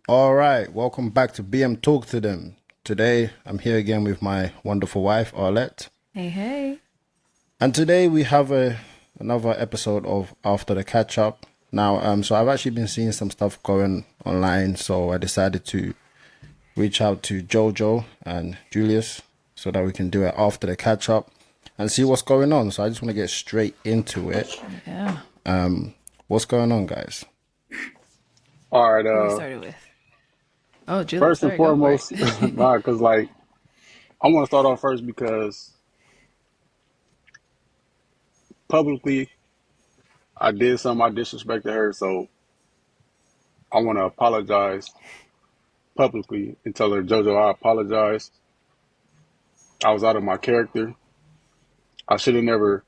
All right, welcome back to BM Talk to Them. Today, I'm here again with my wonderful wife, Arlette. Hey, hey. And today we have another episode of After the Catch Up. Now, so I've actually been seeing some stuff going online, so I decided to reach out to Jojo and Julius so that we can do it after the catch up and see what's going on. So I just want to get straight into it. Yeah. What's going on, guys? All right. Who we started with? Oh, Julius. First All and right, go for foremost, it. nah, because I want to start off first because publicly I did something I disrespected her, so I want to apologize publicly and tell her, JoJo, I apologize. I was out of my character. I should have never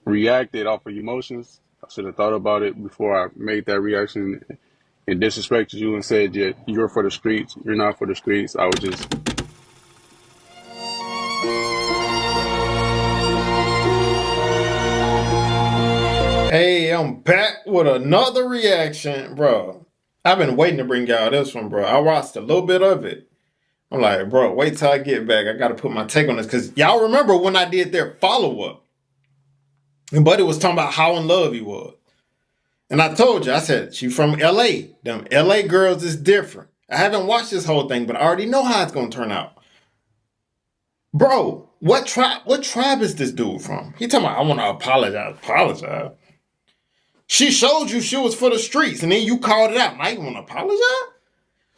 reacted off of emotions. I should have thought about it before I made that reaction and disrespected you and said, yeah, you're for the streets. You're not for the streets. I was just Hey, I'm back with another reaction, bro. I've been waiting to bring y'all this one, bro. I watched a little bit of it. I'm like, bro, wait till I get back. I got to put my take on this because y'all remember when I did their follow up and Buddy was talking about how in love he was. And I told you, I said, she from LA. Them LA girls is different. I haven't watched this whole thing, but I already know how it's going to turn out. Bro, what tribe is this dude from? He talking about, I want to apologize. Apologize. She showed you she was for the streets, and then you called it out. Now you want to apologize?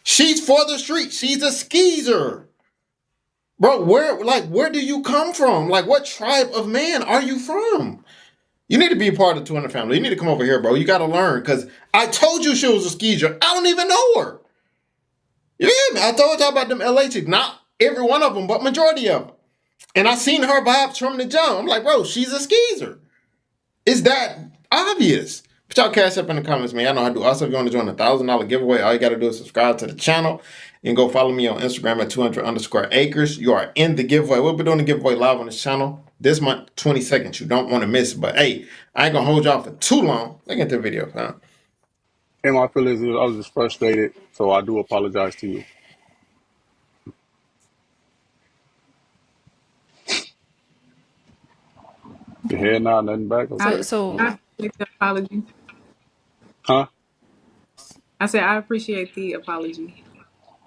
She's for the streets. She's a skeezer. Bro, where do you come from? Like, what tribe of man are you from? You need to be a part of the 200 family. You need to come over here, bro. You got to learn, because I told you she was a skeezer. I don't even know her. You hear me? I told y'all about them LA chicks. Not every one of them, but majority of them. And I seen her vibes from the jump. I'm like, bro, she's a skeezer. Is that obvious? Put y'all cash up in the comments, man. I know how to do. Also, if you want to join the $1,000 giveaway, all you got to do is subscribe to the channel and go follow me on Instagram at 200_acres. You are in the giveaway. We'll be doing the giveaway live on this channel this month, 20 seconds. You don't want to miss it. But hey, I ain't going to hold y'all for too long. Let's get to the video, fam. in my feelings. I was just frustrated, so I do apologize to you. Your head nod, nothing back. so, Okay. so, All I appreciate the apology. right. Huh? I said I appreciate the apology.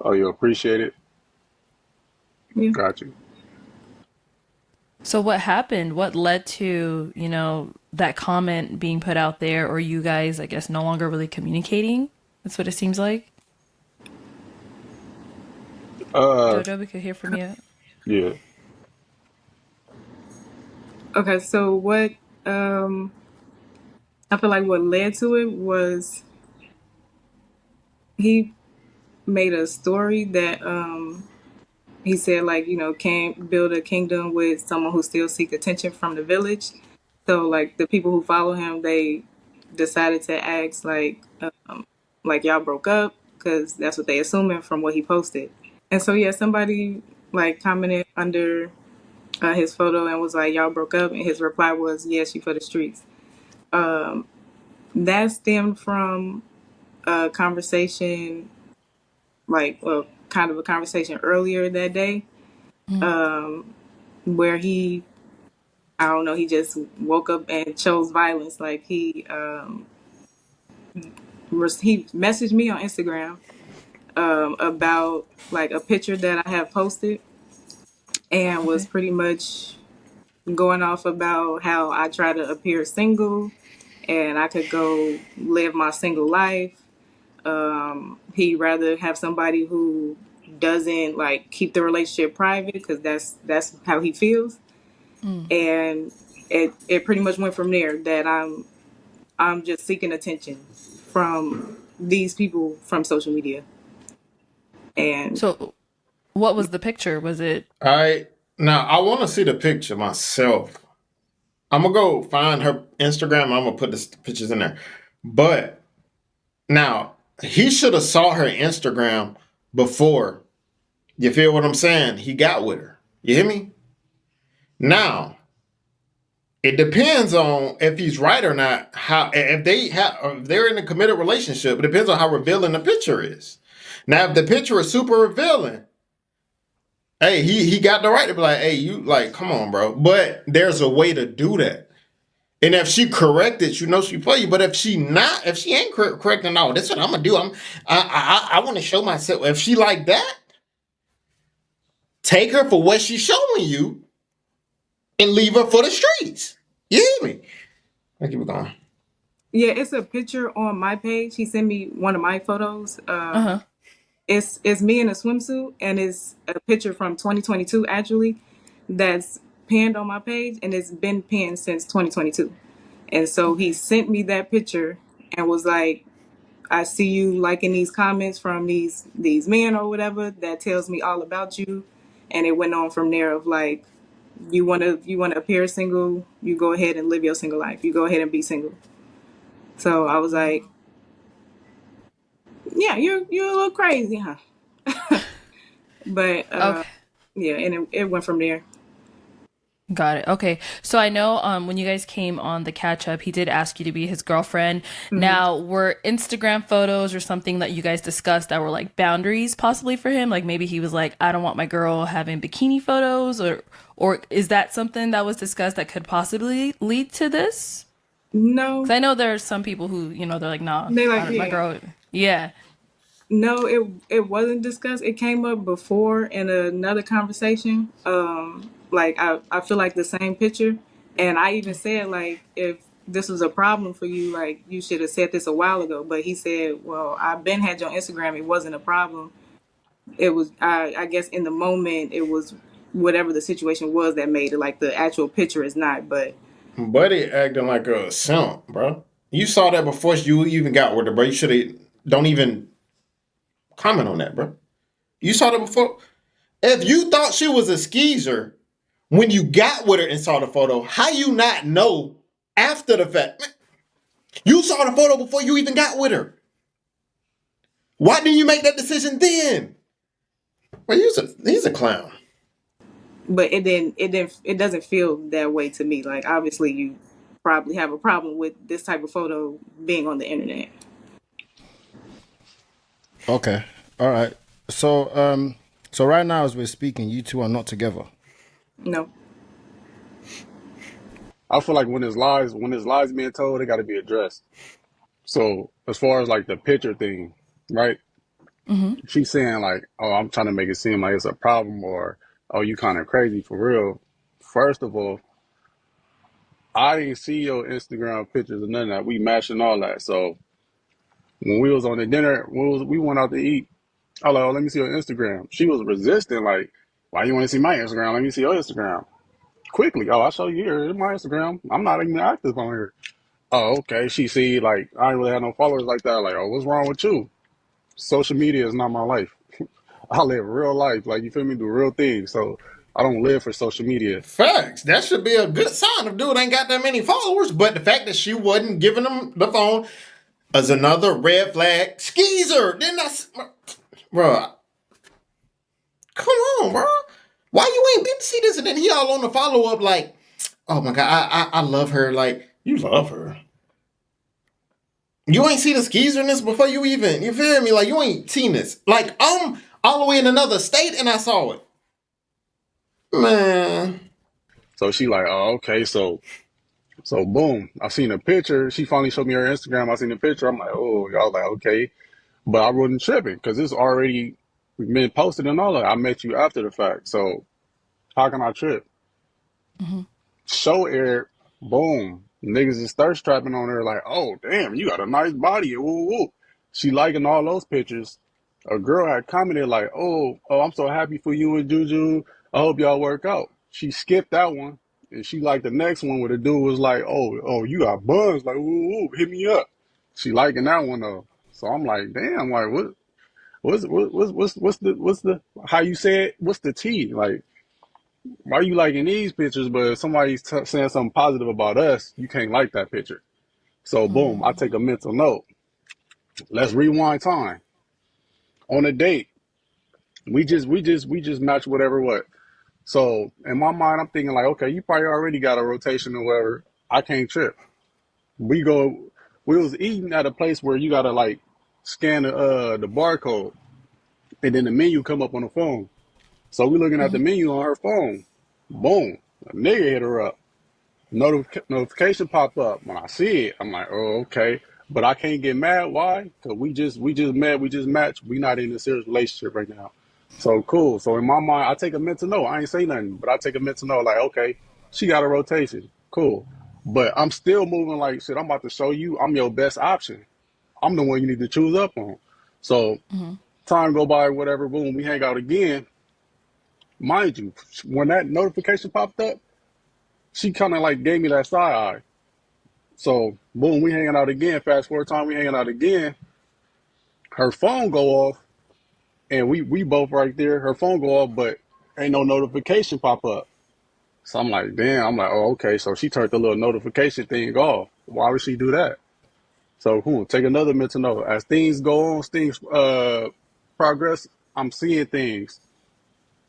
Oh, you appreciate it. Yeah. Got you. so what happened? What led to, that comment being put out there, or you guys, I guess, no longer really communicating? That's what it seems like. Uh, Jojo, we could hear from you. yeah. Okay, so what um I feel like what led to it was he made a story that he said like, can't build a kingdom with someone who still seek attention from the village. So like the people who follow him, they decided to ask like y'all broke up because that's what they assuming from what he posted. And so yeah, somebody like commented under his photo and was like, "Y'all broke up," and his reply was, "Yeah, she for the streets." That stemmed from a conversation, kind of a conversation earlier that day, where I don't know, he just woke up and chose violence. Like he messaged me on Instagram about like a picture that I have posted and was Okay. pretty much going off about how I try to appear single and I could go live my single life. He'd rather have somebody who doesn't like keep the relationship private because that's how he feels. And it pretty much went from there that I'm just seeking attention from these people from social media. And So, what was the picture? Was it All right. Now, I want to see the picture myself. I'm going to go find her Instagram. I'm going to put the pictures in there. But now, he should have saw her Instagram before. You feel what I'm saying? He got with her. You hear me? Now, It depends on if he's right or not. How if they're in a committed relationship, it depends on how revealing the picture is. Now, if the picture is super revealing, hey, he got the right to be like, hey, you like, come on, bro. But there's a way to do that. And if she corrected, you know she play you. But if she ain't correcting, no, that's what I'm gonna do. I want to show myself. If she like that, take her for what she's showing you, and leave her for the streets. You hear me? I keep it going. Yeah, it's a picture on my page. He sent me one of my photos. Uh-huh. It's me in a swimsuit, and it's a picture from 2022 actually, that's pinned on my page, and it's been pinned since 2022. And so he sent me that picture and was like, "I see you liking these comments from these men or whatever. That tells me all about you." And it went on from there of like, you wanna appear single, you go ahead and live your single life. You go ahead and be single. So I was like, yeah, you're a little crazy, huh? But Okay. yeah, and it went from there. Got it. Okay. So I know when you guys came on the catch up, he did ask you to be his girlfriend. Now, were Instagram photos or something that you guys discussed that were like boundaries possibly for him? Like maybe he was like, I don't want my girl having bikini photos, or is that something that was discussed that could possibly lead to this? No, Because I know there are some people who, they're like, nah, they like, my yeah. girl. Yeah. No, it wasn't discussed. It came up before in another conversation. Like I feel like the same picture, and I even said like, if this was a problem for you, like you should have said this a while ago. But he said, well, I've been had you on Instagram. It wasn't a problem. It was I guess in the moment it was whatever the situation was that made it. Like the actual picture is not, but Buddy acting like a simp, bro. You saw that before you even got with her, bro. You should have don't even comment on that, bro. You saw that before. If you thought she was a skeezer when you got with her and saw the photo, how you not know after the fact? You saw the photo before you even got with her. Why didn't you make that decision then? Well, he's a clown. but it doesn't feel that way to me. Like obviously you probably have a problem with this type of photo being on the internet. Okay. All right. So right now as we're speaking, you two are not together. No. I feel like when there's lies being told, they got to be addressed. So as far as like the picture thing, right? She's saying like, "Oh, I'm trying to make it seem like it's a problem," or "Oh, you kind of crazy for real." First of all, I didn't see your Instagram pictures or none of that. We matched and all that. So when we was on the dinner, we went out to eat. I was like, "Oh, let me see your Instagram." She was resisting, like, "Why you want to see my Instagram? Let me see your Instagram." Quickly, "Oh, I'll show you here. Here's my Instagram. I'm not even active on here." "Oh, okay." She see, like, I ain't really have no followers like that. Like, "Oh, what's wrong with you?" Social media is not my life. I live real life. Like, you feel me? Do real things. So I don't live for social media. Facts. That should be a good sign of dude ain't got that many followers. But the fact that she wasn't giving him the phone is another red flag. Skeezer. Didn't I, bro? Come on, bro. Why you ain't been to see this? And then he all on the follow up like, oh my god, I love her. Like you love her. You ain't seen the skeezerness before you feel me? Like you ain't seen this. Like I'm all the way in another state and I saw it. Man. So she like, "Oh, okay." So boom. I seen a picture. She finally showed me her Instagram. I seen the picture. I'm like, oh, y'all like, okay. But I wasn't tripping because it's already been posted and all that. I met you after the fact. So how can I trip? Show aired, boom. Niggas is thirst trapping on her like, "Oh, damn, you got a nice body." Woo, woo. She liking all those pictures. A girl had commented like, "Oh, I'm so happy for you and Juju. I hope y'all work out." She skipped that one. And she liked the next one where the dude was like, "Oh, you got buns. Like, woo, woo, hit me up." She liking that one though. So I'm like, damn, like what's the how you say it? What's the T? Like, why are you liking these pictures, but if somebody's saying something positive about us, you can't like that picture. So boom, I take a mental note. Let's rewind time. On a date, we just match whatever what. So in my mind, I'm thinking like, okay, you probably already got a rotation or whatever. I can't trip. We go, we was eating at a place where you gotta like scan the barcode, and then the menu come up on the phone. So we looking at the menu on her phone. Boom, a nigga hit her up. Notification pop up. When I see it, I'm like, oh, okay. But I can't get mad. Why? Because we just met, we just matched. We not in a serious relationship right now. So cool. So in my mind, I take a mental note. I ain't say nothing, but I take a mental note like, okay, she got a rotation. Cool. But I'm still moving like shit. I'm about to show you I'm your best option. I'm the one you need to choose up on. So time go by, whatever, boom, we hang out again. Mind you, when that notification popped up, she kind of like gave me that side eye. So boom, we hanging out again. Fast forward time, we hanging out again. Her phone go off, and we both right there. Her phone go off, but ain't no notification pop up. So I'm like, damn. I'm like, oh, okay. So she turned the little notification thing off. Why would she do that? So take another mental note. As things go on, things progress. I'm seeing things,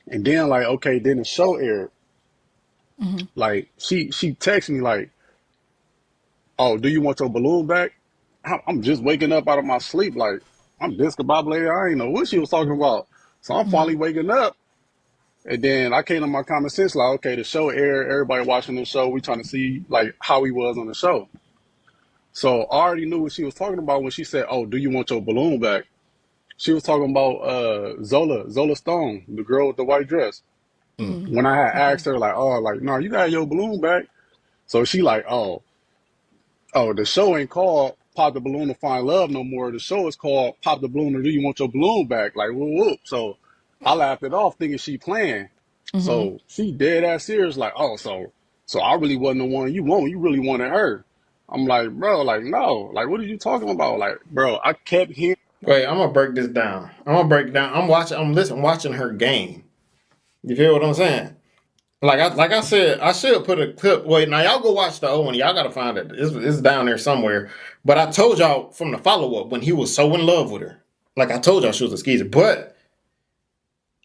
and then like, okay, then the show aired. Like she texted me like, oh, do you want your balloon back? I'm just waking up out of my sleep. Like, I'm discombobulated. I ain't know what she was talking about. So I'm finally waking up. And then I came to my common sense, like, okay, the show aired. Everybody watching the show. We trying to see, like, how he was on the show. So I already knew what she was talking about when she said, oh, do you want your balloon back? She was talking about Zola Stone, the girl with the white dress. When I had asked her, like, oh, like, no, you got your balloon back. So she like, oh, the show ain't called Pop the Balloon to Find Love no more. The show is called Pop the Balloon or Do You Want Your Balloon Back? Like, whoop, whoop. So I laughed it off thinking she playing. So she dead ass serious, like, oh, so I really wasn't the one you want. You really wanted her. I'm like, bro, like, no. Like, what are you talking about? Like, bro, I kept hearing. Wait, I'm gonna break this down. I'm gonna break it down. I'm watching her game. You feel what I'm saying? Like I said, I should put a clip. Wait, now y'all go watch the old one. Y'all gotta find it. It's down there somewhere. But I told y'all from the follow up when he was so in love with her. Like I told y'all, she was a skeezer. But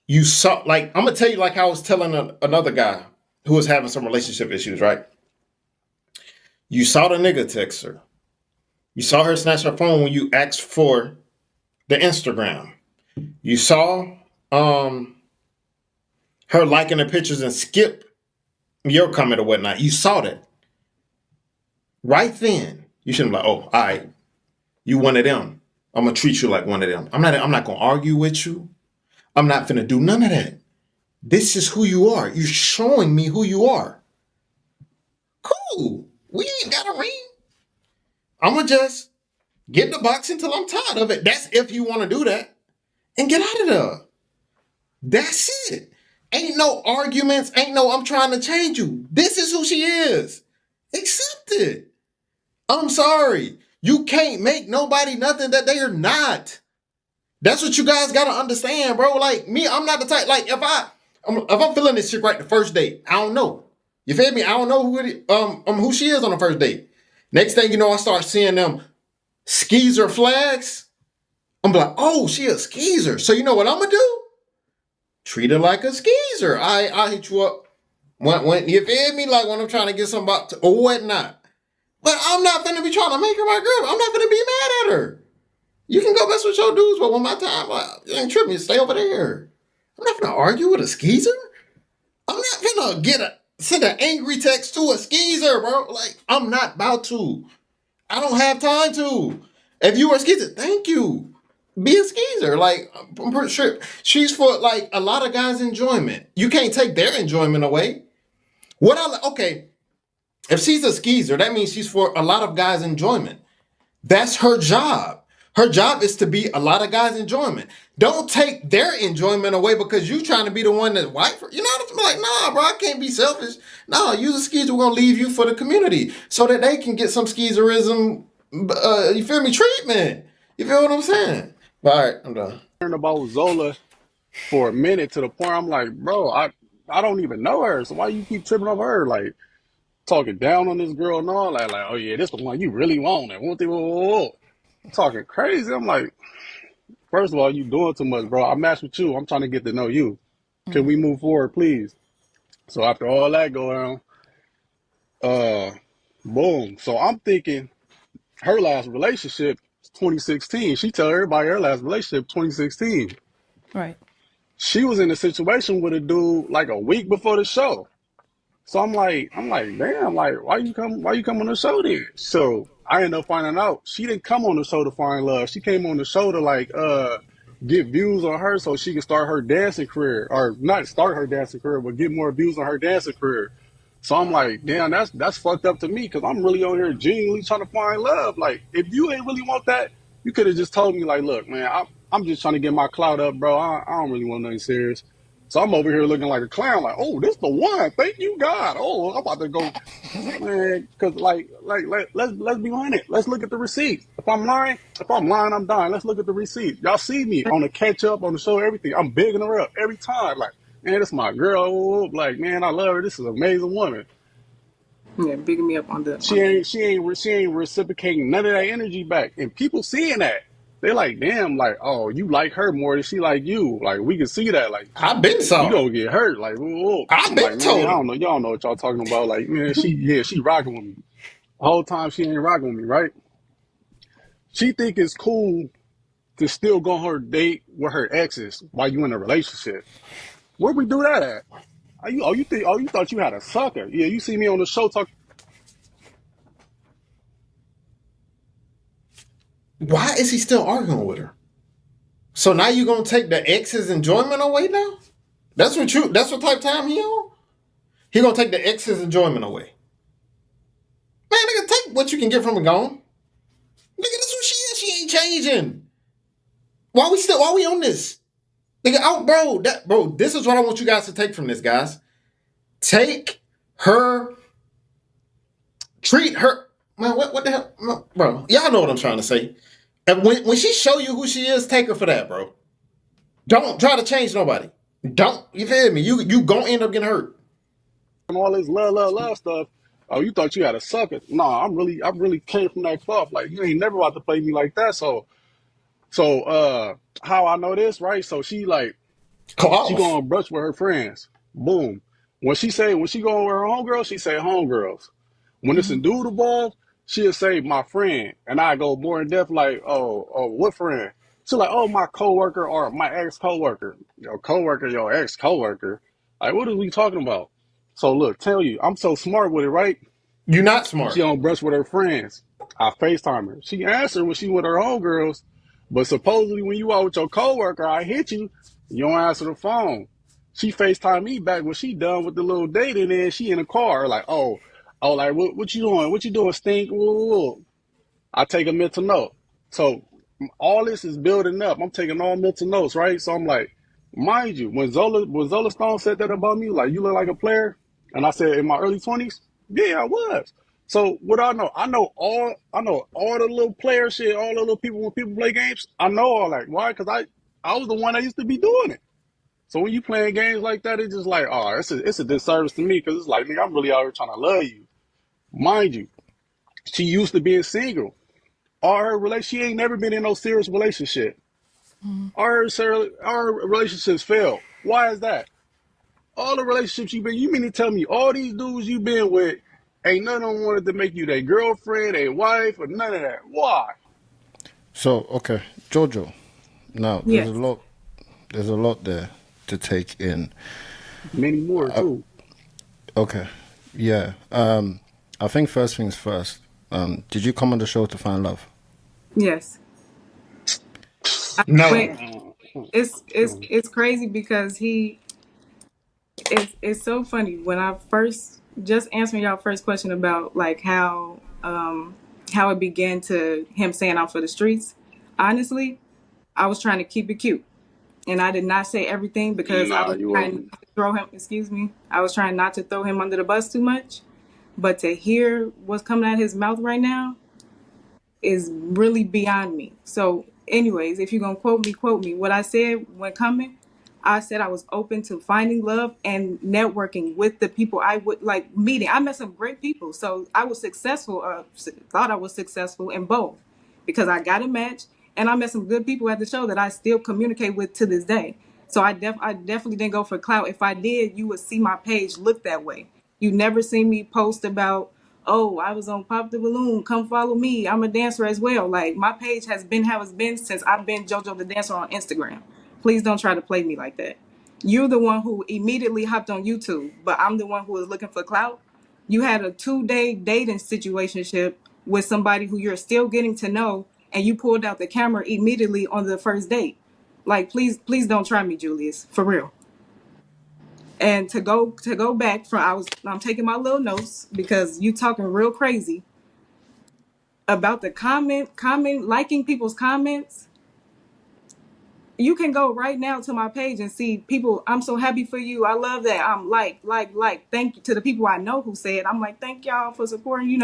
you saw, like, I'm gonna tell you, like I was telling another guy who was having some relationship issues. Right? You saw the nigga text her. You saw her snatch her phone when you asked for the Instagram. You saw her liking the pictures and skip your comment or whatnot. You saw that. Right then, you shouldn't be like, oh, all right, you one of them. I'm gonna treat you like one of them. I'm not gonna argue with you. I'm not gonna do none of that. This is who you are. You're showing me who you are. Cool. We ain't got a ring. I'm gonna just get the box until I'm tired of it. That's if you want to do that. And get out of there. That's it. Ain't no arguments. Ain't no I'm trying to change you. This is who she is. Accept it. I'm sorry. You can't make nobody nothing that they are not. That's what you guys gotta understand, bro. Like me, I'm not the type. Like if I'm feeling this shit right the first date, I don't know. You feel me? I don't know who she is on the first date. Next thing you know, I start seeing them skeezer flags. I'm like, oh, she a skeezer. So you know what I'm gonna do? Treat her like a skeezer. I hit you up when you feel me, like when I'm trying to get somebody to, or whatnot. But I'm not finna be trying to make her my girl. I'm not finna be mad at her. You can go mess with your dudes, but when my time, like, you ain't tripping, stay over there. I'm not finna argue with a skeezer. I'm not finna send an angry text to a skeezer, bro. Like, I'm not about to. I don't have time to. If you were a skeezer, thank you. Be a skeezer. Like, I'm pretty sure she's for, like, a lot of guys' enjoyment. You can't take their enjoyment away. Okay, if she's a skeezer, that means she's for a lot of guys' enjoyment. That's her job. Her job is to be a lot of guys' enjoyment. Don't take their enjoyment away because you trying to be the one that's white. You know what I'm like? Nah, bro, I can't be selfish. No, you a skeezer. We're going to leave you for the community so that they can get some skeezerism, you feel me, treatment. You feel what I'm saying? All right, I'm done. About Zola for a minute to the point I'm like, bro, I don't even know her. So why you keep tripping over her? Like, talking down on this girl and all that. Like, oh yeah, this the one you really want. And whoa. Talking crazy. I'm like, first of all, you doing too much, bro. I matched with you. I'm trying to get to know you. Can we move forward, please? So after all that going on, boom. So I'm thinking her last relationship 2016. She tell everybody her last relationship 2016. Right. She was in a situation with a dude like a week before the show. So I'm like, damn, like, why you come on the show then? So I ended up finding out she didn't come on the show to find love. She came on the show to like get views on her so she can start her dancing career. Or not start her dancing career, but get more views on her dancing career. So I'm like, damn, that's fucked up to me because I'm really on here genuinely trying to find love. Like, if you ain't really want that, you could have just told me, like, look, man, I'm just trying to get my clout up, bro. I don't really want nothing serious. So I'm over here looking like a clown, like, oh, this the one. Thank you, God. Oh, I'm about to go, man. Because let's be honest. Let's look at the receipts. If I'm lying, I'm dying. Let's look at the receipts. Y'all see me on the catch up, on the show, everything. I'm bigging her up every time. Like, man, this my girl. Like, man, I love her. This is an amazing woman. Yeah, bigging me up on the She ain't reciprocating none of that energy back. And people seeing that, they like, damn, like, oh, you like her more than she like you. Like, we can see that. Like, I been you saw. gonna get hurt. Like, whoa. I I'm like, been man, I told don't him. know. Y'all don't know what y'all talking about. Like, man, she rocking with me. The whole time she ain't rocking with me, right? She think it's cool to still go on her date with her exes while you in a relationship. Where we do that at? You thought you had a sucker. Yeah, you see me on the show talking. Why is he still arguing with her? So now you gonna take the ex's enjoyment away now? That's what type of time he on? He gonna take the ex's enjoyment away. Man, nigga, take what you can get from a gone. Nigga, that's who she is. She ain't changing. Why we on this? Nigga, out, bro, this is what I want you guys to take from this, guys. Take her, treat her. Man, what the hell? No, bro, y'all know what I'm trying to say. And when she show you who she is, take her for that, bro. Don't try to change nobody. Don't, you feel me? You gonna end up getting hurt. All this love stuff. Oh, you thought you had a sucker? Nah, I really came from that cloth. Like, you ain't never about to play me like that. So how I know this, right? So she go Cloth. on brunch with her friends. Boom. When she go with her homegirls, she say homegirls. When it's a dude involved, she'll say my friend, and I go more in depth like, oh, what friend? She's like, oh, my coworker or my ex coworker. Your coworker, your ex coworker. Like, what are we talking about? So look, tell you, I'm so smart with it, right? You not She smart. on brush with her friends. I FaceTime her. She answer when she with her homegirls, but supposedly when you out with your coworker, I hit you, you don't answer the phone. She FaceTime me back when she done with the little date, and then she in the car like, like what you doing? What you doing, Stink? Woo. I take a mental note. So all this is building up. I'm taking all mental notes, right? So I'm like, mind you, when Zola Stone said that about me, like you look like a player, and I said in my early 20s, yeah, I was. So what I know? I know all the little player shit, all the little people when people play games. I know all that. Why? Because I was the one that used to be doing it. So when you playing games like that, it's just like, oh, it's a disservice to me because it's like, nigga, I'm really out here trying to love you. Mind you, she used to being single. She ain't never been in no serious relationship. Our relationships failed. Why is that? All the relationships you mean to tell me all these dudes you been with, ain't none of them wanted to make you their girlfriend, their wife, or none of that. Why? So okay, Jojo. Now yes. there's a lot there to take in. Many more too. Okay, yeah. I think first things first. Did you come on the show to find love? Yes. I No. went it's crazy because it's so funny when I first just answering y'all first question about like how it began to him saying I'm for the streets. Honestly, I was trying to keep it cute. And I did not say everything because I Nah, was you trying wasn't. not to throw him excuse me. I was trying not to throw him under the bus too much. But to hear what's coming out of his mouth right now is really beyond me. So, anyways, if you're gonna quote me. What I said when coming, I said I was open to finding love and networking with the people I would like meeting. I met some great people, so I was successful. Thought I was successful in both because I got a match and I met some good people at the show that I still communicate with to this day. So I definitely didn't go for clout. If I did, you would see my page look that way. You never see me post about, oh, I was on Pop the Balloon, come follow me, I'm a dancer as well. Like, my page has been how it's been since I've been Jojo the Dancer on Instagram. Please don't try to play me like that. You're the one who immediately hopped on YouTube, but I'm the one who was looking for clout. You had a 2-day dating situationship with somebody who you're still getting to know, and you pulled out the camera immediately on the first date. Like, please don't try me, Julius, for real. And to go back from, I'm taking my little notes because you talking real crazy about the comment liking people's comments. You can go right now to my page and see people. I'm so happy for you. I love that. I'm like. Thank you to the people I know who said. I'm like, thank y'all for supporting.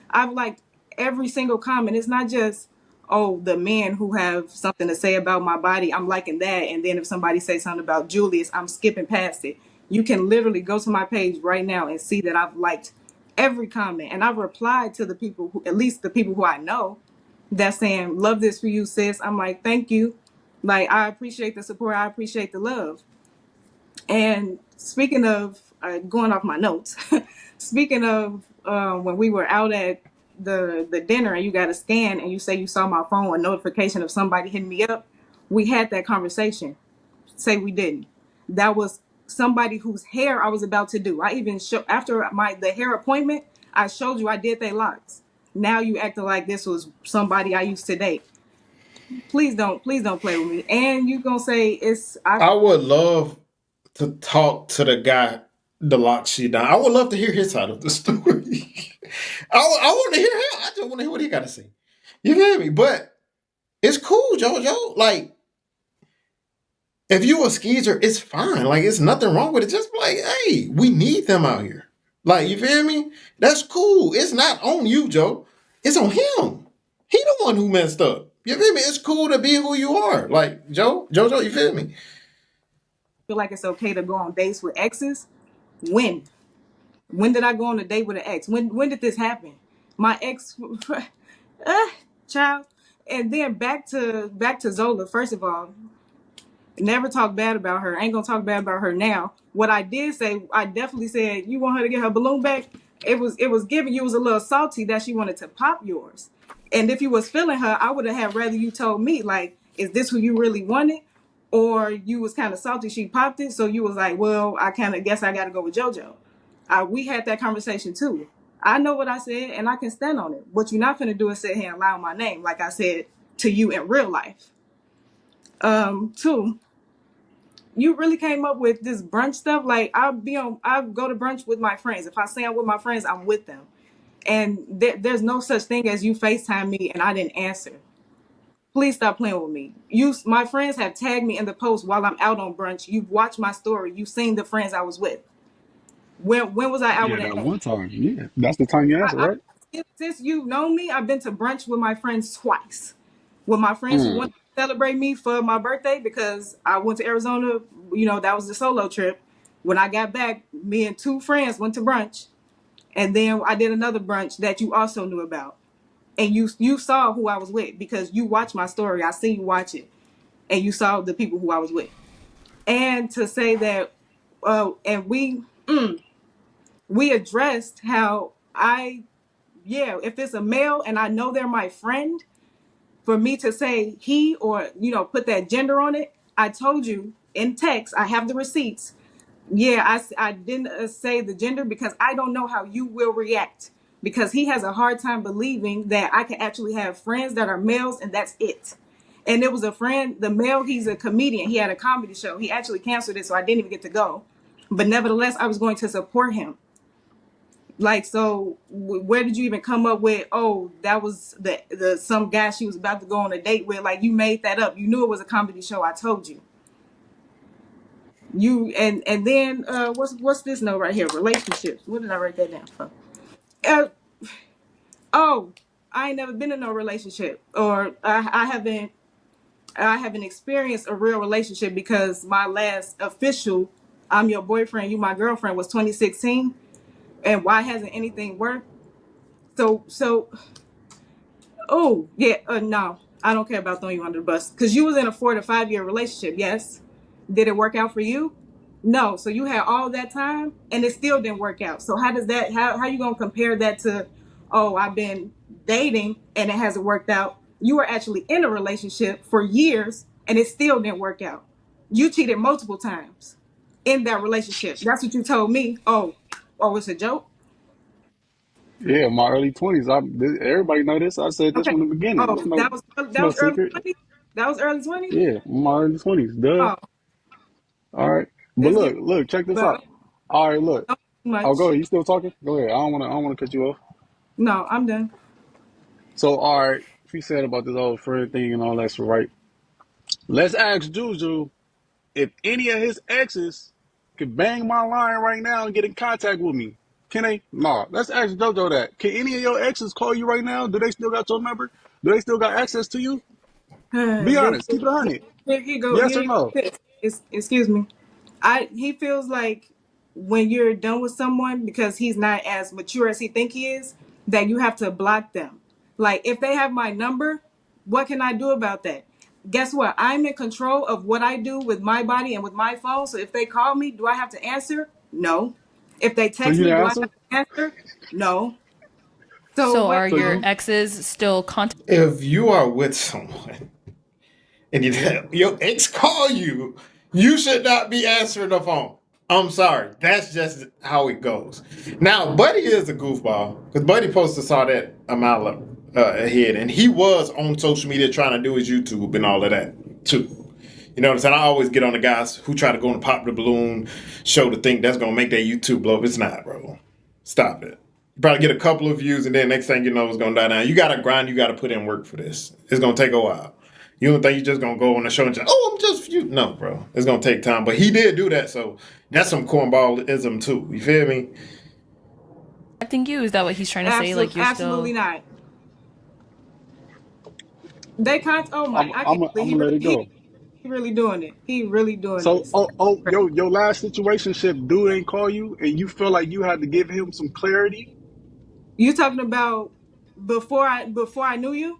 I've liked every single comment. It's not just, oh, the men who have something to say about my body. I'm liking that. And then if somebody says something about Julius, I'm skipping past it. You can literally go to my page right now and see that I've liked every comment, and I've replied to the people who, at least the people who I know, that's saying, love this for you, sis. I'm like, thank you. Like, I appreciate the support. I appreciate the love. And speaking of going off my notes, speaking of when we were out at the dinner and you got a scan and you say you saw my phone, a notification of somebody hitting me up, we had that conversation. Say we didn't. That was somebody whose hair I was about to do. I even show after the hair appointment, I showed you I did their locks. Now you acting like this was somebody I used to date. Please don't play with me. And you gonna say I would love to talk to the guy the lock she down. I would love to hear his side of the story. I want to hear him. I just want to hear what he got to say. You feel me? But it's cool, Jojo. Like, if you a skeezer, it's fine. Like, it's nothing wrong with it. Just be like, hey, we need them out here. Like, you feel me? That's cool. It's not on you, Joe. It's on him. He the one who messed up. You feel me? It's cool to be who you are. Like, Jojo, you feel me? feel like it's okay to go on dates with exes. When? When did I go on a date with an ex? When did this happen? My ex child. And then back to Zola. First of all, never talk bad about her. I ain't gonna talk bad about her now. What I did say, I definitely said, you want her to get her balloon back? It was given. You was a little salty that she wanted to pop yours. And if you was feeling her, I would have rather you told me, like, is this who you really wanted? Or you was kind of salty, she popped it, so you was like, well, I kind of guess I got to go with JoJo. We had that conversation too. I know what I said, and I can stand on it. What you're not gonna do is sit here and lie on my name, like I said to you in real life. Two, you really came up with this brunch stuff. Like, I go to brunch with my friends. If I say I'm with my friends, I'm with them. And there's no such thing as you FaceTime me and I didn't answer. Please stop playing with me. My friends have tagged me in the post while I'm out on brunch. You've watched my story. You've seen the friends I was with. When was I out Yeah, with an that ex? one time. Yeah, that's the time you answered, I, right? since you've known me, I've been to brunch with my friends twice. With my friends who Mm. wanted to celebrate me for my birthday because I went to Arizona. That was the solo trip. When I got back, me and two friends went to brunch, and then I did another brunch that you also knew about, and you saw who I was with because you watched my story. I see you watch it, and you saw the people who I was with. And to say that, and we addressed how if it's a male and I know they're my friend, for me to say he or put that gender on it, I told you in text, I have the receipts. Yeah, I didn't say the gender because I don't know how you will react, because he has a hard time believing that I can actually have friends that are males and that's it. And it was a friend, the male, he's a comedian. He had a comedy show. He actually canceled it, so I didn't even get to go. But nevertheless, I was going to support him. Like, so where did you even come up with, oh, that was the some guy she was about to go on a date with? Like, you made that up. You knew it was a comedy show. I told you. And then what's this note right here? Relationships. What did I write that down for? Uh, oh, I ain't never been in no relationship, or I haven't experienced a real relationship because my last official, I'm your boyfriend, you my girlfriend, was 2016. And why hasn't anything worked? So oh yeah, no, I don't care about throwing you under the bus because you was in a 4 to 5 year relationship. Yes, Did it work out for you? No. So you had all that time and it still didn't work out. So how does that how you gonna compare that to, oh, I've been dating and it hasn't worked out? You were actually in a relationship for years and it still didn't work out. You cheated multiple times in that relationship. That's what you told me. Oh, it's a joke? Yeah, my early 20s. Everybody know this. I said this Okay. from the beginning. Oh, It's that no was early secret. 20s? That was early 20s? Yeah, my early 20s. Duh. Oh, All right. But it's good. look, check this But out. All right, look. not too Oh, go much. ahead. You still talking? Go ahead. I don't wanna cut you off. No, I'm done. So, all right, she said about this old friend thing and all that's right. Let's ask Juju if any of his exes could bang my line right now and get in contact with me. Can they? No. Let's ask JoJo that. Can any of your exes call you right now? Do they still got your number? Do they still got access to you? Be honest. Keep it 100. Here you go. Yes Here or you go. no? Excuse me. He feels like when you're done with someone because he's not as mature as he think he is, that you have to block them. Like if they have my number, what can I do about that? Guess what? I'm in control of what I do with my body and with my phone. So if they call me, do I have to answer? No. If they So text you me, the do I have answer? to answer? No. So So what? are So your you exes still If you are with someone and your ex call you, you should not be answering the phone. I'm sorry. That's just how it goes. Now, Buddy is a goofball because Buddy posted saw that a mile ahead, and he was on social media trying to do his YouTube and all of that too. You know what I'm saying? I always get on the guys who try to go and pop the balloon show to think that's gonna make their YouTube blow up. It's not, bro. Stop it. You probably get a couple of views, and then next thing you know, it's gonna die down. You gotta grind. You gotta put in work for this. It's gonna take a while. You don't think you're just gonna go on the show and just, oh, I'm just you. No, bro. It's gonna take time. But he did do that, so that's some cornballism too. You feel me? contacting you? Is that what he's trying to say? Like you're Absolutely still not. They can't. Oh my! I can't believe I'm gonna let it go. he really doing it. He really doing So this. your last situationship dude ain't call you and you feel like you had to give him some clarity You talking about before I knew you?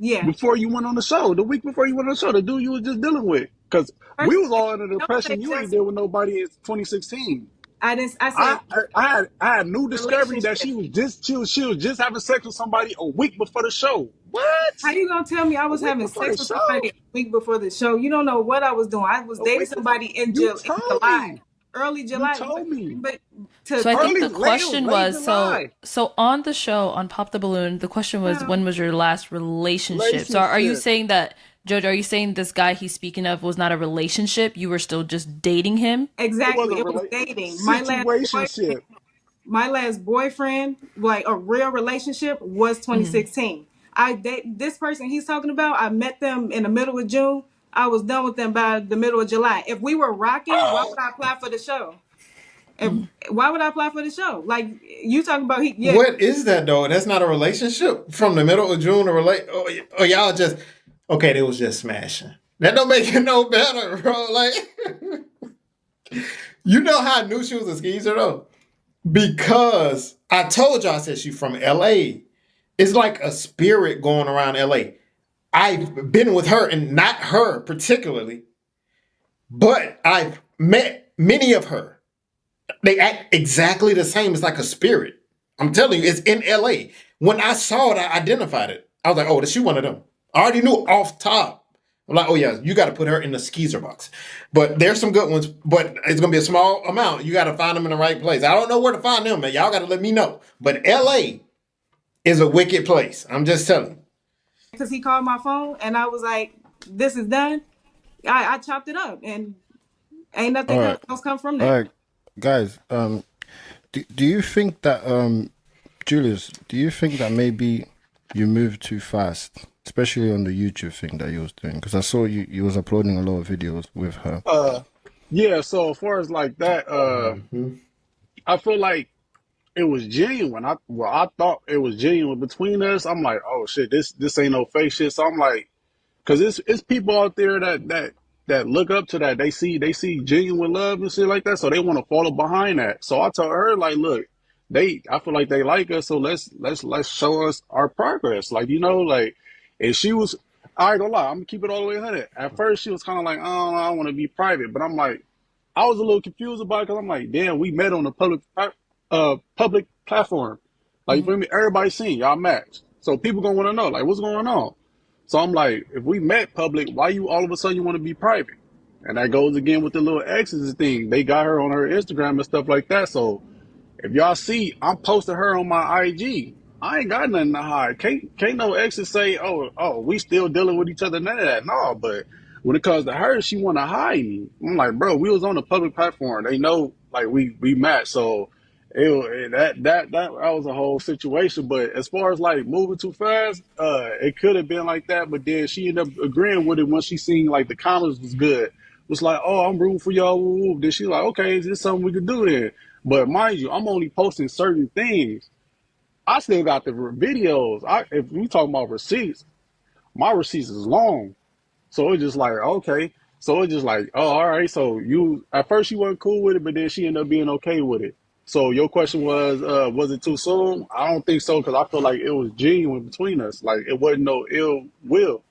Yeah. before you went on the show, the week before you went on the show, the dude you was just dealing with. Because we First, was all under the don't say impression you ain't just. deal with nobody in 2016. I didn't. I I said I had new discovery that relationship. she was just having sex with somebody a week before the show. What? How you gonna tell me I A was week having before sex the with show? somebody a week before the show? You don't know what I was doing. I was A dating week before? somebody You In told July, me. early You July. told me. But So to I think Early, the late, it was question late was July. so on the show on Pop the Balloon, the question was when was your last relationship? So are you Relationship. saying that Jojo, are you saying this guy he's speaking of was not a relationship? You were still just dating him? It was exactly, a it was dating. situationship. My last boyfriend, like a real relationship, was Hmm. 2016. This person he's talking about. I met them in the middle of June. I was done with them by the middle of July. If we were rocking, why would I apply for the show? If, why would I apply for the show? Like you talking about he? Yeah, What is that though? That's not a relationship from the middle of June to relate. Or y'all just okay? They was just smashing. That don't make it no better, bro. Like you know how I knew she was a skeezer though, because I told y'all I said she from L.A. It's like a spirit going around L.A. I've been with her, and not her particularly, but I've met many of her. They act exactly the same. It's like a spirit. I'm telling you, it's in LA. When I saw it, I identified it. I was like, oh, she one of them. I already knew off top. I'm like, oh yeah, you got to put her in the skeezer box. But there's some good ones, but it's gonna be a small amount. You got to find them in the right place. I don't know where to find them, man. Y'all got to let me know. But LA is a wicked place. I'm just telling you. because he called my phone and I was like, "This is done." I chopped it up and ain't All nothing right, else come from all that. right, guys. Do you think that Julius? Do you think that maybe you moved too fast, especially on the YouTube thing that you was doing? Because I saw you was uploading a lot of videos with her. Yeah, so as far as like that, Mhm. I feel like it was genuine. I thought it was genuine between us. I'm like, oh shit, this ain't no fake shit. So I'm like, because it's people out there that look up to that. They see genuine love and shit like that, so they want to follow behind that. So I told her like, look, I feel like they like us, so let's show us our progress. Like like, and she was. I ain't gonna lie, I'm gonna keep it all the way 100. At first, she was kind of like, oh, I want to be private, but I'm like, I was a little confused about it because I'm like, damn, we met on a public platform. Like, you Mhm. feel me? Everybody seen y'all match, so people gonna want to know, like, what's going on? So I'm like, if we met public, why you all of a sudden you want to be private? And that goes again with the little exes thing. They got her on her Instagram and stuff like that. So if y'all see, I'm posting her on my IG. I ain't got nothing to hide. Can't no exes say, we still dealing with each other. None of that. No, but when it comes to her, she want to hide me. I'm like, bro, we was on a public platform. They know, like we matched. So that was a whole situation. But as far as like moving too fast, it could have been like that. But then she ended up agreeing with it once she seen like the comments was good. Was like, oh, I'm rooting for y'all. Woo, woo. Then she like, okay, is this something we could do then? But mind you, I'm only posting certain things. I still got the videos. If we talking about receipts, my receipts is long. So it's just like, okay. So it's just like, oh, all right. So you at first she wasn't cool with it, but then she ended up being okay with it. So your question was it too soon? I don't think so because I feel like it was genuine between us. Like it wasn't no ill will,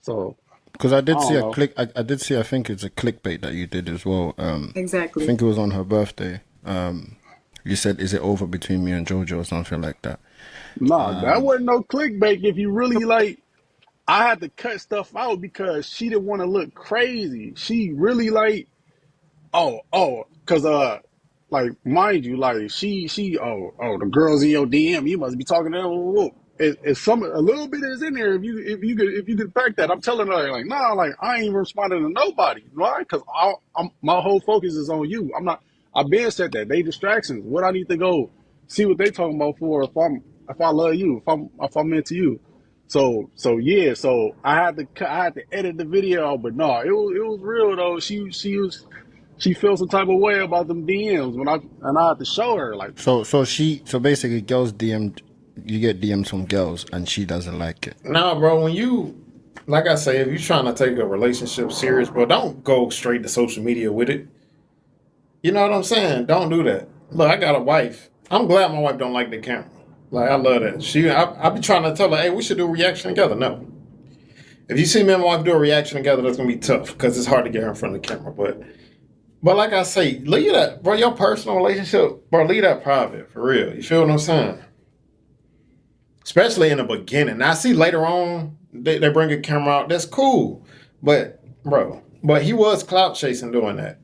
So Because I I did see don't a know. click. I did see. I think it's a clickbait that you did as well. I Exactly. think it was on her birthday. You said, "Is it over between me and Jojo?" or something like that. Nah, that wasn't no clickbait. If you really like, I had to cut stuff out because she didn't want to look crazy. She really like, cause like mind you, like the girls in your DM, you must be talking to them. It's some a little bit is in there. If you could back that, I'm telling her like, nah, like I ain't even responding to nobody, right? Cause my whole focus is on you. I'm not. I've been said that they distractions. What I need to go see what they talking about for if I love you, if I'm into you. So yeah, so I had to edit the video, but no, it was real though. She feels some type of way about them DMs and I had to show her like, So basically, girls DM'd. You get DMs from girls, and she doesn't like it. Nah, bro, when you, like I say, if you're trying to take a relationship serious, bro, don't go straight to social media with it. You know what I'm saying? Don't do that. Look, I got a wife. I'm glad my wife don't like the camera. Like, I love that. I be trying to tell her, hey, we should do a reaction together. No. If you see me and my wife do a reaction together, that's going to be tough because it's hard to get her in front of the camera. But like I say, leave that, bro, your personal relationship, bro, leave that private, for real. You feel what I'm saying? Especially in the beginning. Now, I see later on, they bring a camera out. That's cool. But he was clout chasing doing that.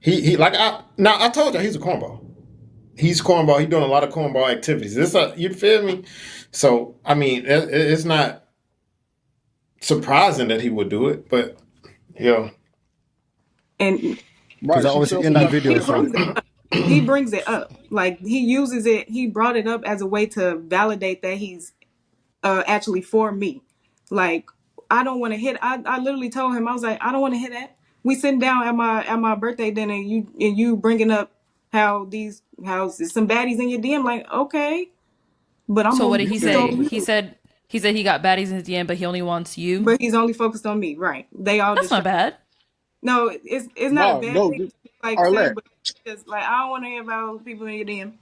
I told you he's a cornball. He's cornball. He's doing a lot of cornball activities. You feel me? So I mean, it's not surprising that he would do it, but yeah, And Because right, she obviously feels in some that type video, he of way. so brings it up. He brings it up. Like he uses it. He brought it up as a way to validate that he's actually for me. Like I don't want to hit. I literally told him I was like I don't want to hit that. We sitting down at my birthday dinner. And you bringing up how some baddies in your DM. Like okay, but I'm So what only did he focused on say? you. He said he got baddies in his DM, but he only wants you. But he's only focused on me. Right? They all That's not distract. bad. No, it's not a No, bad no, thing to like say, Arlette, but it's just like I don't want to hear about people in your DM.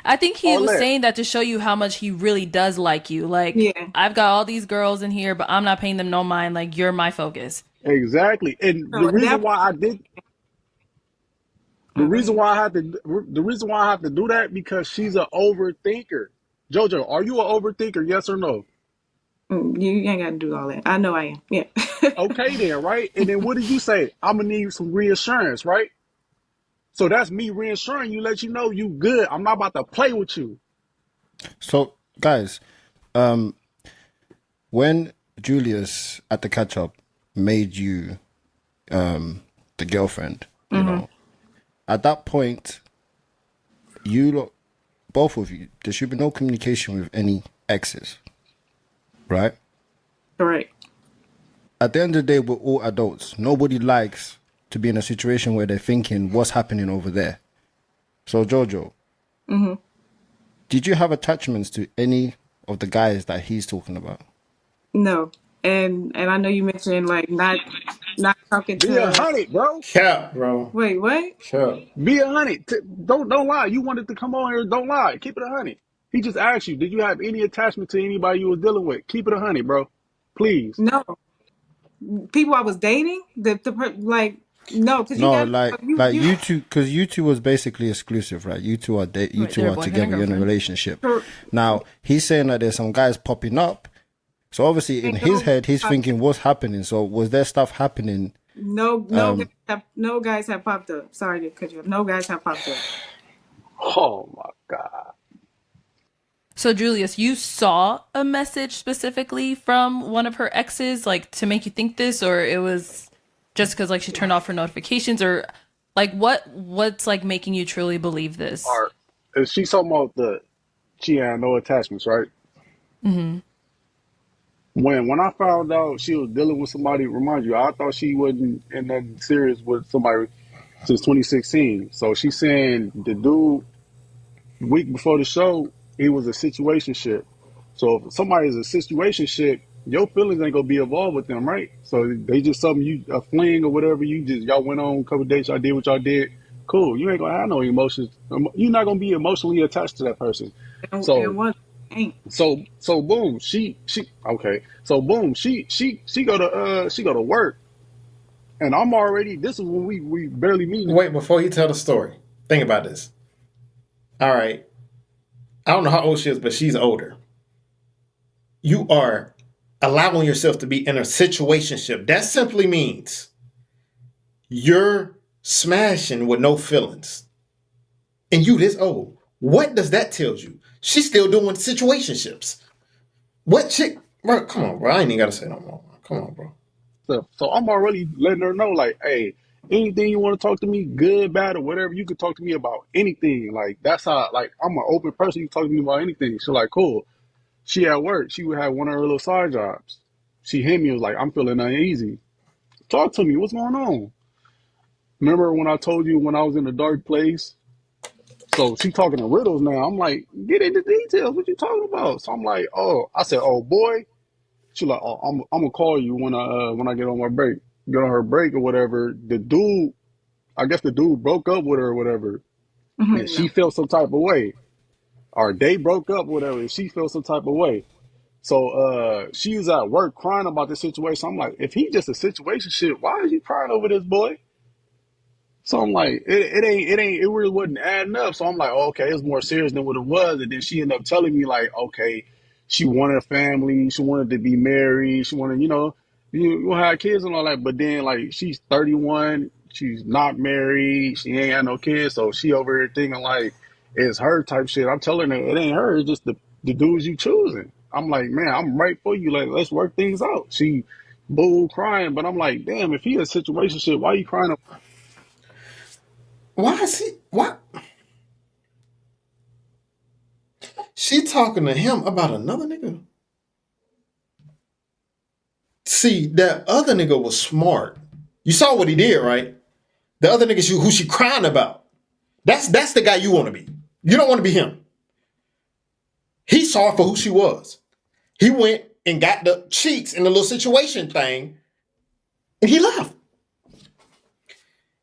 I think he was Arlette. saying that to show you how much he really does like you. Like, Yeah. I've got all these girls in here, but I'm not paying them no mind. Like, you're my focus. Exactly. And So the at reason that why point, I did the oh, go reason ahead. why I had to the reason why I have to do that because she's an overthinker. Jojo, are you an overthinker? Yes or no? You ain't got to do all that. I know I am. Yeah. Okay then, right? And then what did you say? I'm gonna need some reassurance, right? So that's me reassuring you, let you know you good. I'm not about to play with you. guys, when Julius at the catch up made you the girlfriend, at that point, both of you, there should be no communication with any exes, right? Correct. At the end of the day, we're all adults. Nobody likes to be in a situation where they're thinking, what's happening over there? So, Jojo, did you have attachments to any of the guys that he's talking about? No. And I know you mentioned like not talking Be a to. hundred, bro. cap, bro, Wait, what? cap. Be a hundred. Don't lie. You wanted to come on here. Don't lie. Keep it a hundred. He just asked you, did you have any attachment to anybody you was dealing with? Keep it a hundred, bro. Please. No, people I was dating, like no, because you No, got like you you two, because you two was basically exclusive, right? You Right, two they're are boyfriend and together. You're in a girlfriend. relationship. cor- Now he's saying that there's some guys popping up. So obviously in ain't his no head, he's thinking, what's happening? So was there stuff happening? no guys have popped up. Sorry to cut you off. No guys have popped up. Oh my God. So Julius, you saw a message specifically from one of her exes, like to make you think this, or it was just because like she turned off her notifications, or like what's like making you truly believe this? Or is she talking about she had no attachments, right? Mm-hmm. When I found out she was dealing with somebody, remind you, I thought she wasn't in nothing serious with somebody since 2016. So she's saying the dude week before the show, he was a situationship. So if somebody is a situationship, your feelings ain't gonna be involved with them, right? So they just something you a fling or whatever. Y'all went on a couple of dates, y'all did what y'all did. Cool. You ain't gonna have no emotions. You're not gonna be emotionally attached to that person. And So one ain't. so boom, she okay. So boom, she go to work, and I'm already. This is when we barely meeting. Wait, before you tell the story, think about this. All right. I don't know how old she is, but she's older. You are allowing yourself to be in a situationship. That simply means you're smashing with no feelings. And you this old. What does that tell you? She's still doing situationships. What chick? Bro, come on, bro. I ain't even got to say no more. Come on, bro. Stuff. So I'm already letting her know, like, hey, anything you want to talk to me, good, bad, or whatever, you could talk to me about anything. Like that's how, like, I'm an open person. You talk to me about anything. She's like, cool. She at work. She would have one of her little side jobs. She hit me. Was like, I'm feeling uneasy. Talk to me. What's going on? Remember when I told you when I was in a dark place? So she talking in riddles now. I'm like, get into details. What you talking about? So I'm like, oh, I said, oh boy. She like, oh, I'm gonna call you when I get on my break. Get on her break or whatever. The dude, I guess the dude broke up with her or whatever, and she No. felt some type of way. Or they broke up, whatever, and she felt some type of way. So she was at work crying about the situation. I'm like, if he just a situation shit, why is you crying over this boy? So I'm like, it really wasn't adding up. So I'm like, oh, okay, it's more serious than what it was. And then she ended up telling me like, okay, she wanted a family, she wanted to be married, she wanted, you have kids and all that. But then like she's 31, she's not married, she ain't had no kids, so she over here thinking like it's her type shit. I'm telling her it ain't her, it's just the dudes you choosing. I'm like, man, I'm right for you. Like, let's work things out. She boo crying, but I'm like, damn, if he a situation shit, why you crying? Why is he? What? She talking to him about another nigga? See, that other nigga was smart. You saw what he did, right? The other nigga who she crying about. That's the guy you want to be. You don't want to be him. He saw her for who she was. He went and got the cheeks in the little situation thing, and he left.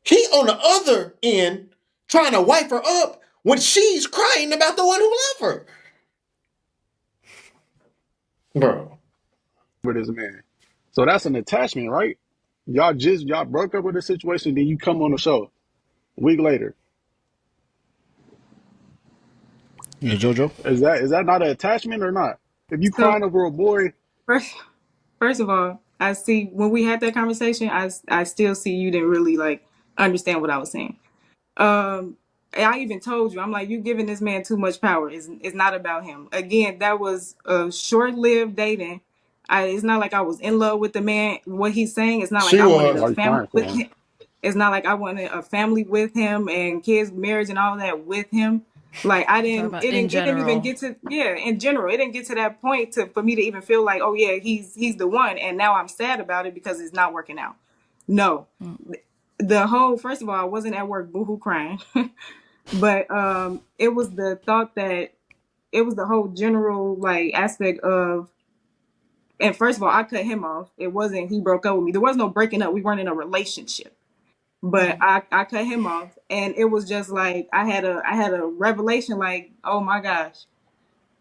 He on the other end trying to wipe her up when she's crying about the one who left her. Bro. For this man. So that's an attachment, right? Y'all broke up with the situation, then you come on the show a week later. Yeah, Jojo. Is that not an attachment or not? If you So crying over a boy, first, first of all, I see when we had that conversation, I still see you didn't really like understand what I was saying. Um, I even told you, I'm like, you giving this man too much power. It's not about him. Again, that was a short-lived dating. It's not like I was in love with the man. What he's saying, it's not like She I wanted was. a why you family crying with for him? him. It's not like I wanted a family with him and kids, marriage, and all that with him. Like I Talk didn't, about it in didn't, it didn't even general. get to, yeah. In general, it didn't get to that point for me to even feel like, oh yeah, he's the one. And now I'm sad about it because it's not working out. No, the whole first of all, I wasn't at work boohoo crying. But it was the thought that it was the whole general like aspect of, and first of all, I cut him off. It wasn't he broke up with me. There was no breaking up. We weren't in a relationship. But I cut him off, and it was just like I had a revelation like, oh my gosh,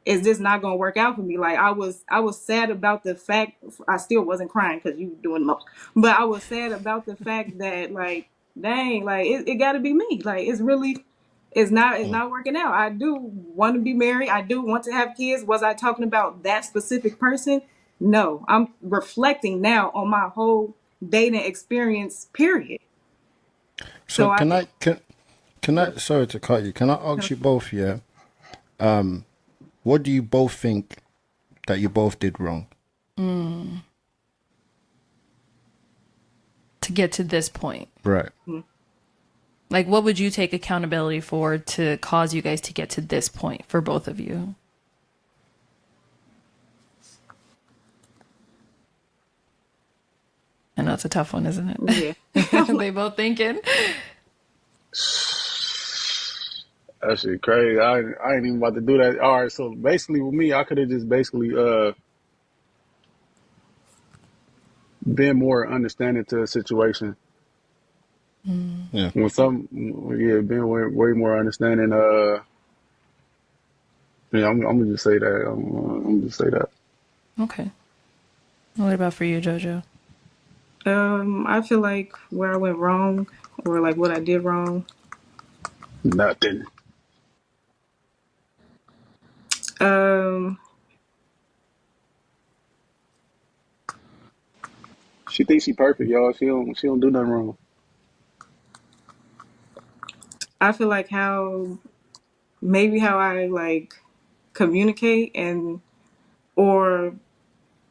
is this not gonna work out for me? Like I was sad about the fact. I still wasn't crying because you were doing the most, but I was sad about the fact that like, dang, like it got to be me. Like it's really, it's not working out. I do want to be married. I do want to have kids. Was I talking about that specific person? No, I'm reflecting now on my whole dating experience. Period. So So I think. can I sorry to cut you. Can I ask you both, yeah? What do you both think that you both did wrong? To get to this point. Right. Like, what would you take accountability for to cause you guys to get to this point for both of you? I know it's a tough one, isn't it? Yeah. They both thinking. That shit crazy. I ain't even about to do that. All right, so basically with me, I could have just basically been more understanding to the situation. Yeah. When some yeah, been way more understanding. Yeah, I'm gonna just say that. I'm gonna just say that. Okay. What about for you, Jojo? I feel like where I went wrong or like what I did wrong. Nothing. Um, She thinks she perfect, y'all. She don't do nothing wrong. I feel like maybe how I like communicate and or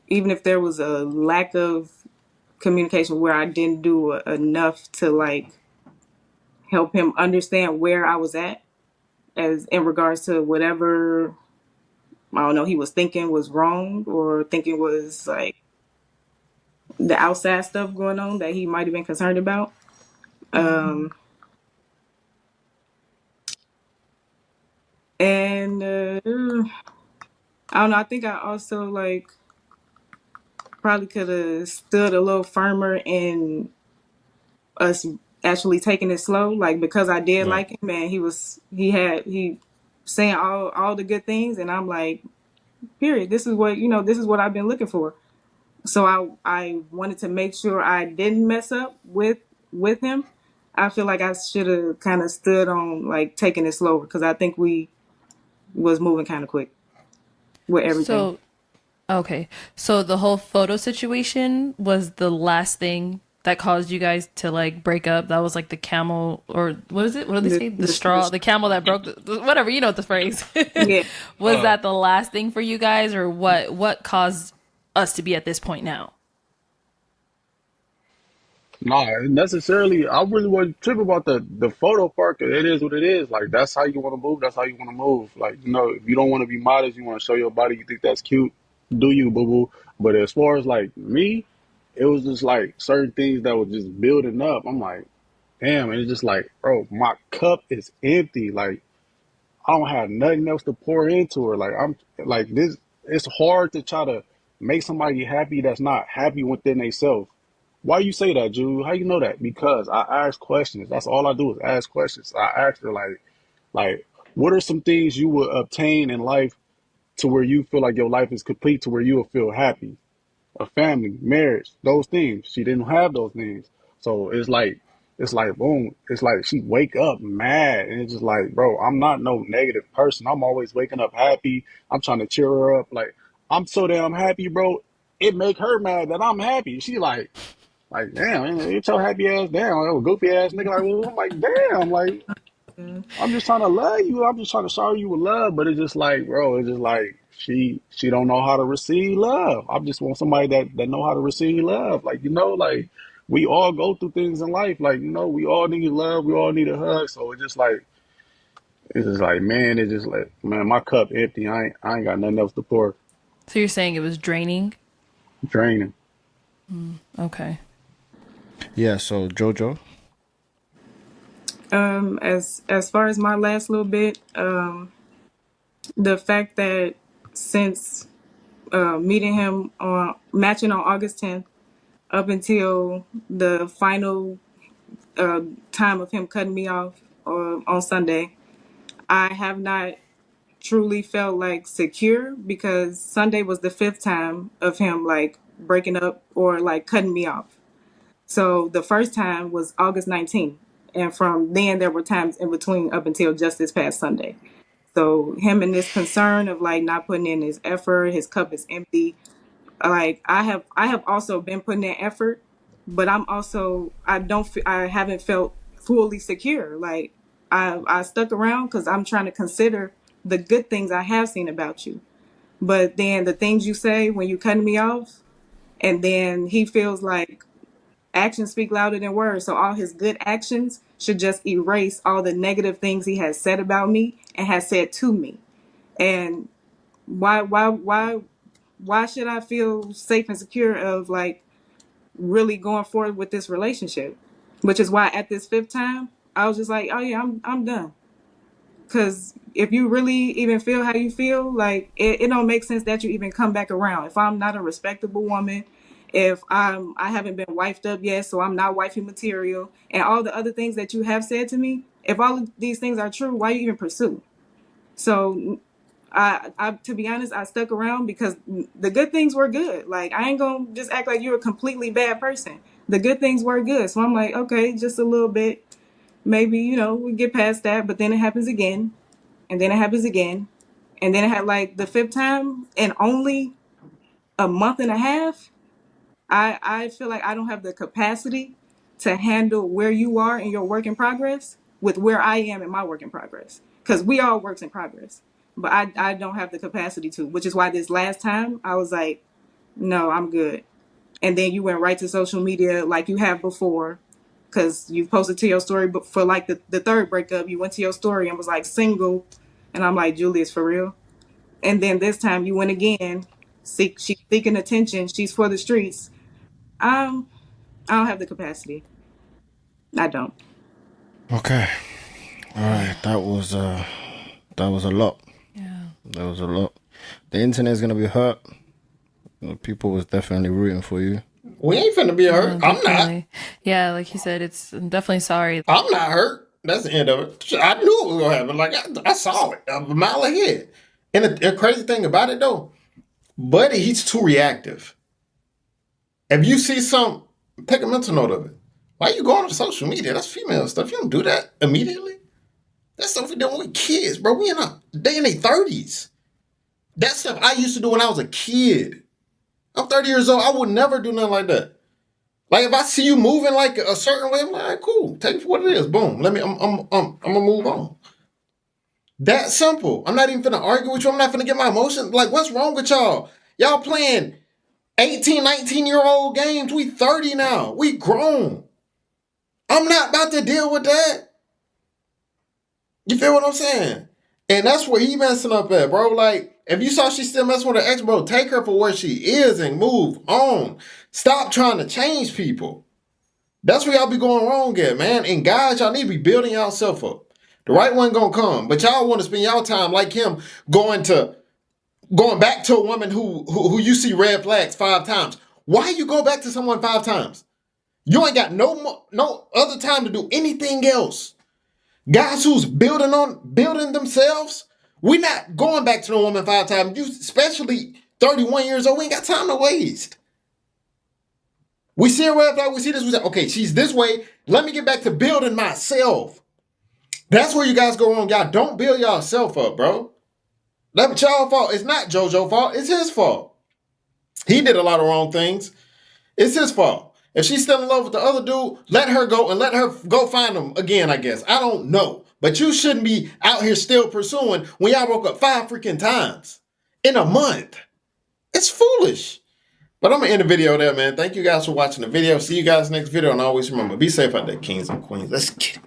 even if there was a lack of communication where I didn't do enough to like help him understand where I was at as in regards to whatever I don't know he was thinking was wrong or thinking was like the outside stuff going on that he might have been concerned about. And I don't know. I think I also like probably could have stood a little firmer in us actually taking it slow. Like because I did Yeah. like him and he saying all the good things, and I'm like, period. This is what This is what I've been looking for. So I wanted to make sure I didn't mess up with him. I feel like I should have kind of stood on like taking it slower because I think we was moving kind of quick with everything. So, okay. So the whole photo situation was the last thing that caused you guys to like break up. That was like the camel, or what is it? What do they say? The straw, the camel that broke whatever, you know what the phrase. Yeah. Was that the last thing for you guys, or what caused us to be at this point now? Nah, necessarily. I really wasn't tripping about the photo part. 'Cause it is what it is. Like that's how you want to move. That's how you want to move. Like if you don't want to be modest, you want to show your body. You think that's cute. Do you, boo boo? But as far as like me, it was just like certain things that were just building up. I'm like, damn, and it's just like, bro, my cup is empty. Like I don't have nothing else to pour into her. Like I'm like this. It's hard to try to make somebody happy that's not happy within themselves. Why you say that, Jude? How you know that? Because I ask questions. That's all I do is ask questions. I asked her like, what are some things you would obtain in life to where you feel like your life is complete, to where you will feel happy, a family, marriage, those things. She didn't have those things, so it's like boom. It's like she wake up mad, and it's just like, bro, I'm not no negative person. I'm always waking up happy. I'm trying to cheer her up. Like I'm so damn happy, bro. It make her mad that I'm happy. She like, damn, get your happy ass down, a goofy ass nigga. Like, well, I'm like, damn, like, I'm just trying to love you. I'm just trying to shower you with love. But it's just like, bro, it's just like she don't know how to receive love. I just want somebody that know how to receive love. Like, like we all go through things in life. Like, we all need love. We all need a hug. So it's just like, man, it's just like, man, my cup empty. I ain't got nothing else to pour. So you're saying it was draining? Draining. Okay. Yeah. So Jojo. As far as my last little bit, the fact that since meeting him on matching on August 10th up until the final time of him cutting me off on Sunday, I have not truly felt like secure because Sunday was the fifth time of him like breaking up or like cutting me off. So the first time was August 19th. And from then there were times in between up until just this past Sunday. So him and this concern of like not putting in his effort, his cup is empty. Like I have also been putting in effort, but I haven't felt fully secure. Like I stuck around because I'm trying to consider the good things I have seen about you. But then the things you say when you cutting me off, and then he feels like actions speak louder than words. So all his good actions should just erase all the negative things he has said about me and has said to me. And why should I feel safe and secure of like really going forward with this relationship? Which is why at this fifth time, I was just like, oh yeah, I'm done. Because if you really even feel how you feel, like it don't make sense that you even come back around. If I'm not a respectable woman, if I haven't been wifed up yet, so I'm not wifey material, and all the other things that you have said to me, if all of these things are true, why you even pursue? So I to be honest, I stuck around because the good things were good. Like I ain't gonna just act like you're a completely bad person. The good things were good, so I'm like, okay, just a little bit. Maybe we get past that, but then it happens again, and then it happens again, and then it had like the fifth time in only a month and a half. I feel like I don't have the capacity to handle where you are in your work in progress with where I am in my work in progress. Because we all works in progress. But I don't have the capacity to, which is why this last time I was like, no, I'm good. And then you went right to social media like you have before. Because you posted to your story, but for like the third breakup, you went to your story and was like single. And I'm like, Julius, for real? And then this time you went again. She's seeking attention. She's for the streets. Um, I don't have the capacity. I don't. Okay. All right. That was a lot. Yeah. That was a lot. The internet is gonna be hurt. People was definitely rooting for you. We ain't finna be hurt. I'm not. Definitely. Yeah, like he said, I'm definitely sorry. I'm not hurt. That's the end of it. I knew it was gonna happen. Like I saw it a mile ahead. And the crazy thing about it though, Buddy, he's too reactive. If you see take a mental note of it. Why you going to social media? That's female stuff. You don't do that immediately. That's stuff we do when we kids, bro. They in their 30s. That stuff I used to do when I was a kid. I'm 30 years old. I would never do nothing like that. Like if I see you moving like a certain way, I'm like, all right, cool. Take it for what it is. Boom. I'm gonna move on. That simple. I'm not even finna argue with you. I'm not finna get my emotions. Like, what's wrong with y'all? Y'all playing 18, 19-year-old games. We 30 now. We grown. I'm not about to deal with that. You feel what I'm saying? And that's where he messing up at, bro. Like, if you saw she still messing with her ex, bro, take her for where she is and move on. Stop trying to change people. That's where y'all be going wrong at, man. And guys, y'all need to be building yourself up. The right one gonna come. But y'all want to spend y'all time like him going back to a woman who you see red flags 5 times. Why you go back to someone 5 times? You ain't got no other time to do anything else. Guys who's building themselves, we not going back to the woman 5 times. You, especially 31 years old, we ain't got time to waste. We see a red flag, we see this, we say, okay, she's this way. Let me get back to building myself. That's where you guys go wrong. Y'all don't build yourself up, bro. That's y'all fault. It's not Jojo's fault. It's his fault. He did a lot of wrong things. It's his fault. If she's still in love with the other dude, let her go and let her go find him again, I guess. I don't know. But you shouldn't be out here still pursuing when y'all broke up 5 freaking times in a month. It's foolish. But I'm going to end the video there, man. Thank you guys for watching the video. See you guys next video. And always remember, be safe out there, kings and queens. Let's get it.